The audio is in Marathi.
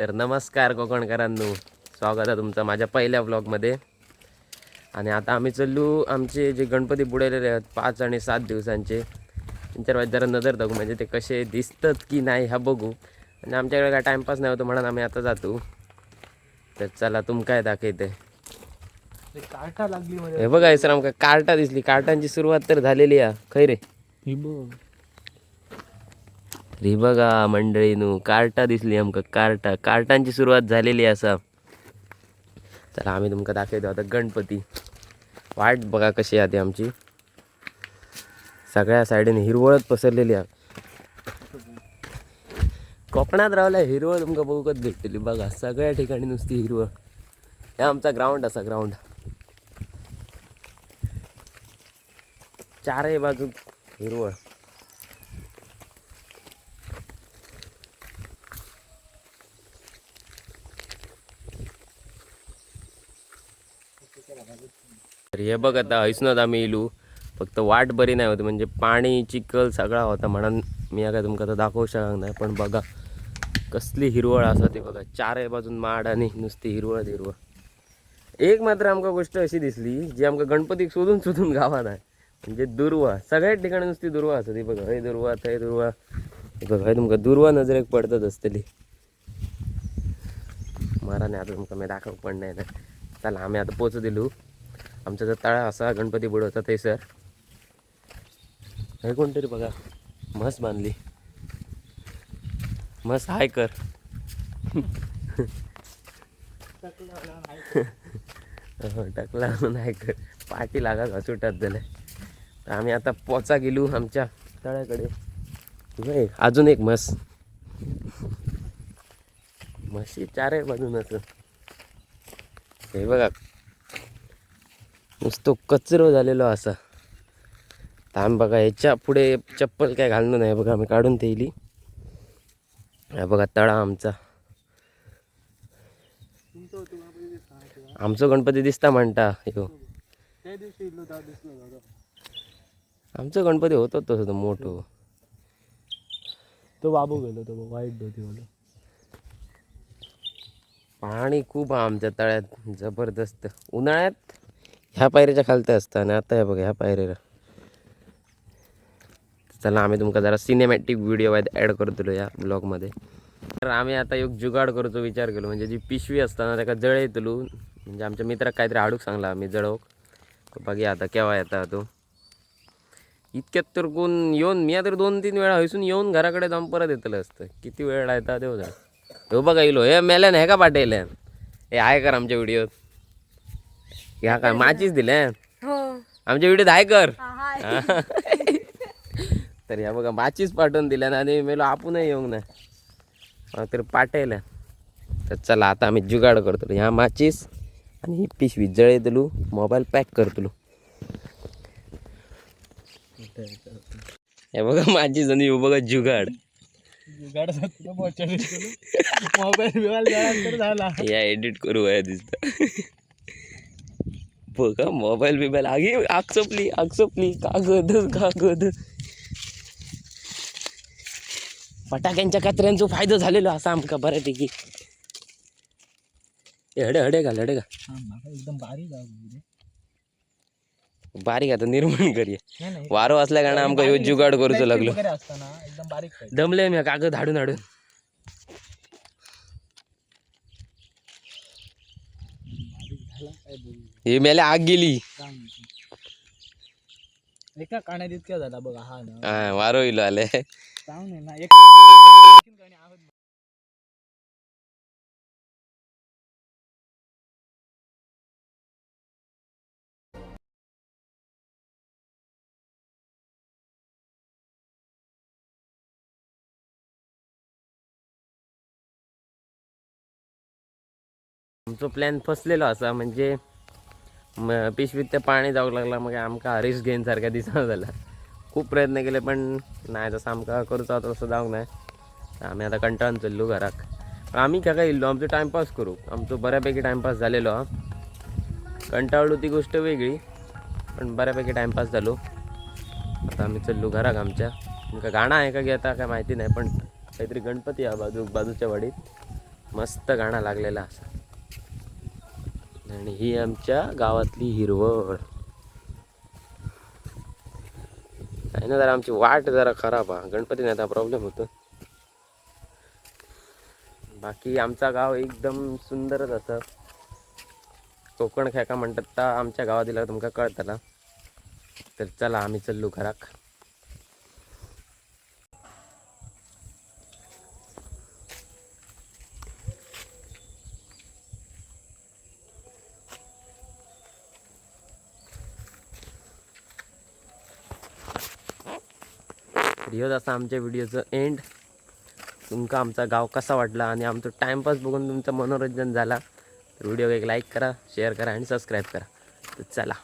तर नमस्कार कोकणकरांनो, स्वागत आहे तुमचं माझ्या पहिल्या व्लॉगमध्ये. आणि आता आम्ही चाललो आमचे जे गणपती बुडवलेले आहेत 5 आणि 7 दिवसांचे, त्यांच्यावर जरा नजर टाकू, म्हणजे ते कसे दिसतात की नाही हा बघू. आणि आमच्याकडे काय टाईमपास नाही होतो म्हणून आम्ही आता जातो. तर चला तुम काय दाखवते. कार्टा लागली हे बघा सर, आमका कार्टा दिसली. कार्टांची सुरुवात तर झालेली आहे खै रे. री बघा मंडळीनू, कार्टा दिसली आमका. कार्टांची सुरुवात झालेली असा. चला आम्ही तुमका दाखवतो आता गणपती. वाट बघा कशी आधी आमची, सगळ्या साईडीने हिरवळच पसरलेली आहे. कोकणात रावल्या हिरवळ तुमका बघूकच भेटलेली. बघा सगळ्या ठिकाणी नुसती हिरवळ. हे आमचा ग्राउंड असा, ग्राउंड चारही बाजू हिरवळ. तर हे बघ आता हैसनच आम्ही इलू, फक्त वाट बरी नाही होती, म्हणजे पाणी चिखल सगळा होता म्हणून मी काय तुमका आता दाखवू शकत नाही. पण बघा कसली हिरवळ असा ते बघा, चारही बाजून माड आणि नुसती हिरवळ हिरवळ. एक मात्र आमका गोष्ट अशी दिसली जी आमका गणपती शोधून शोधून गावात आहे, म्हणजे दुर्वा. सगळ्याच ठिकाणी नुसती दुर्वा असते. ती बघा, हे दुर्वा, ते दुर्वा. हे बघा, हे तुमका दुर्वा नजरेक पडतच असतली. मला नाही आता तुमका मी दाखव पण नाही ना. चला आम्ही आता पोचू दिलो. आमचा जर तळा असा गणपती बुडवता ते सर. हे कोणतरी बघा म्हस बांधली. म्हस हाय कर. टाकला नाही कर, पाठी लागा घासुटात झालं. तर आम्ही आता पोचा गेलो आमच्या तळ्याकडे. अजून एक म्हस. म्हशी चारही बाजूनच. हे बघा नुसतं कचरो झालेलो असा. तर आम्ही बघा ह्याच्या पुढे चप्पल काय घालणं नाही. बघा आम्ही काढून ठेवली. हे बघा तळा आमचा. आमचं गणपती दिसता म्हणता ह्यो. आमचं गणपती होतो तसं मोठं. तो बाबू गेलो, तो वाईट होती मला. पाणी खूप आहे आमच्या तळ्यात, जबरदस्त. उन्हाळ्यात ह्या पायरीच्या खालत्या असतं आणि आता हे बघा ह्या पायरीला. चला आम्ही तुमका जरा सिनेमॅटिक व्हिडिओ ॲड करतो या ब्लॉगमध्ये. तर आम्ही आता एक जुगाड करतो विचार केलो, म्हणजे जी पिशवी असताना त्याका जळ येतलो. म्हणजे आमच्या मित्राक काहीतरी हाडूक सांगला आम्ही जळवक. बघूया आता केव्हा येता तो. इतक्यात तर कोण येऊन, मी तर 2-3 वेळा हयसून येऊन घराकडे जाऊन परत येतलं असतं. किती वेळ येता देऊ जा. हो बघा इलो हे मेल्यान हे का पाठवले. हे आहे कर आमच्या व्हिडिओत. ह्या काय माचीच दिल्या आमच्या व्हिडिओत आहे कर. तर ह्या बघा माचीच पाठवून दिल्या आणि मेलो आपणही येऊ ना तर पाठवल्या. तर चला आता आम्ही जुगाड करतो. ह्या माचीस आणि ही पिशवी जळे दिलू, मोबाईल पॅक करतलो. हे बघा माझी आणि बघा जुगाड. मोबाईल झाला या एडिट करू आहे दिसत. बघा मोबाईल बिबाईल आगी आग सोपली कागद. फटाक्यांच्या कचऱ्यांचा फायदा झालेला असा आमका बऱ्यापैकी. हडे घाल एकदम बारीक आता निर्माण करूया. वारो असल्या कारण आमका ह्यो जुगाड करूचो लागलो. एकदम बारीक दमले मी कागद हाडून हे मेले आग गेली. एका काण्यात इतक्या झाला बघा. हा ना वारो इलो आले. ना एक आमचं प्लॅन फसलेलो असा, म्हणजे पिशवीत ते पाणी जाऊ लागला. मग आमका हरीश घेईन सारखा दिसना झाला. खूप प्रयत्न केले पण नाही, जसं आमका करूचा होता तसं जाऊ नाही. आम्ही आता कंटाळून चाललो घरात. आम्ही काय इल्लो आमचं टाइमपास करू. आमचं बऱ्यापैकी टाइमपास झालेलो हा. कंटाळलो ती गोष्ट वेगळी, पण बऱ्यापैकी टाइमपास झालो. आता आम्ही चाललो घरात आमच्या. गाणं आहे का घेता काय माहिती नाही, पण काहीतरी गणपती आहे बाजूच्या वाडीत. मस्त गाणं लागलेला असा. आणि ही आमच्या गावातली हिरवळ आहे ना. जरा आमची वाट जरा खराब आहे, गणपती नाही आता प्रॉब्लेम होतो. बाकी आमचा गाव एकदम सुंदरच असं. कोकण खेका म्हणतात ता आमच्या गावात दिला तुमका कळतला. तर चला आम्ही चल्लू घराक. ह्योच असा आमच्या व्हिडिओचं एंड. तुमका आमचा गाव कसा वाटला आणि आमचं टाइमपास बघून तुमचं मनोरंजन झाला तर व्हिडिओ एक लाईक करा, शेअर करा आणि सबस्क्राईब करा. तर चला.